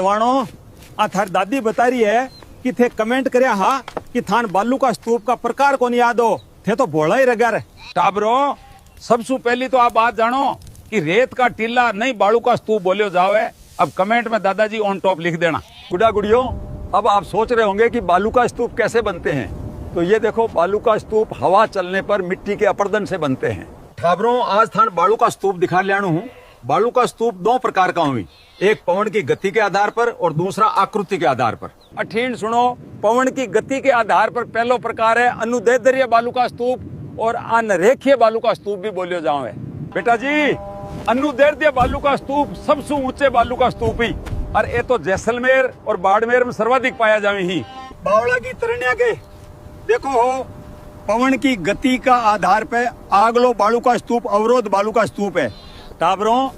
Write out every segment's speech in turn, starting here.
भगवानो आ थारी दादी बता रही है कि थे कमेंट करया हा कि थान बालू का स्तूप का प्रकार को नहीं याद हो थे तो भोला ही रगर टाबरो सबसे पहली तो आप बात जानो कि रेत का टीला नहीं बालू का स्तूप बोलियो जावे। अब कमेंट में दादाजी ऑन टॉप लिख देना। गुड़ा गुड़ियों, अब आप सोच रहे होंगे कि बालू का स्तूप कैसे बनते हैं, तो ये देखो बालू का स्तूप हवा चलने पर मिट्टी के अपरदन से बनते हैं। ठाबरों आज थान बालू का स्तूप दिखा लिया हूँ। बालू का स्तूप दो प्रकार का हुई, एक पवन की गति के आधार पर और दूसरा आकृति के आधार पर। अठीन सुनो, पवन की गति के आधार पर पहलो प्रकार है अनुदैर्ध्य बालू का स्तूप और अनरेखीय बालू का स्तूप भी बोलियो जावे। बेटा जी, अनुदैर्ध्य बालू का स्तूप सबसे ऊंचे बालू का स्तूप ही, और ये तो जैसलमेर और बाड़मेर में सर्वाधिक पाया जावे ही। बावड़ा की तरनिया के देखो हो, पवन की गति का आधार पे आगलो बालू का स्तूप अवरोध बालू का स्तूप है। टाबरों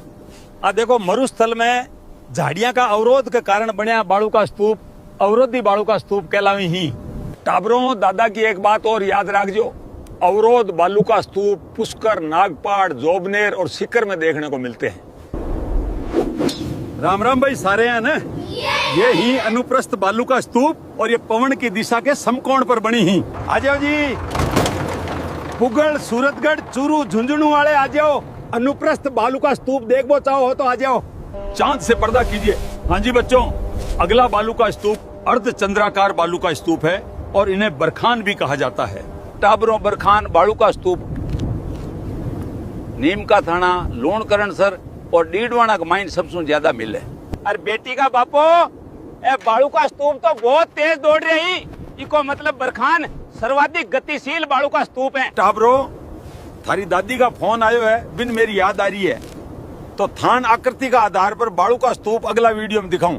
आ देखो मरुस्थल में झाड़ियां का अवरोध के कारण बनया बालू का स्तूप अवरोधी बालू का स्तूप कहलावी ही। टाबरों दादा की एक बात और याद रखजो, अवरोध बालू का स्तूप पुष्कर, नागपाड़, जोबनेर और सीकर में देखने को मिलते हैं। राम राम भाई सारे हैं ना। ये ही अनुप्रस्थ बालू का स्तूप और ये पवन की दिशा के समकोण पर बनी ही। आ जाओ जी, पुगल, सूरतगढ़, चूरू, झुंझुनू वाले आ जाओ। अनुप्रस्थ बालू का स्तूप देखो चाहो हो तो आ जाओ। चांद से पर्दा कीजिए। हाँ जी बच्चों, अगला बालू का स्तूप अर्धचंद्राकार बालू का स्तूप है और इन्हें बरखान भी कहा जाता है। टाबरों बरखान बालू का स्तूप नीम का थाना, लोणकरणसर और डीडवाना का माइन सबसे ज्यादा मिले। अरे बेटी का बापो, ए बालू का स्तूप तो बहुत तेज दौड़ रही, इको मतलब बरखान सर्वाधिक गतिशील बालू का स्तूप है। टाबरो थारी दादी का फोन आयो है, बिन मेरी याद आ रही है, तो थान आकृति का आधार पर बालू का स्तूप अगला वीडियो में दिखाऊं।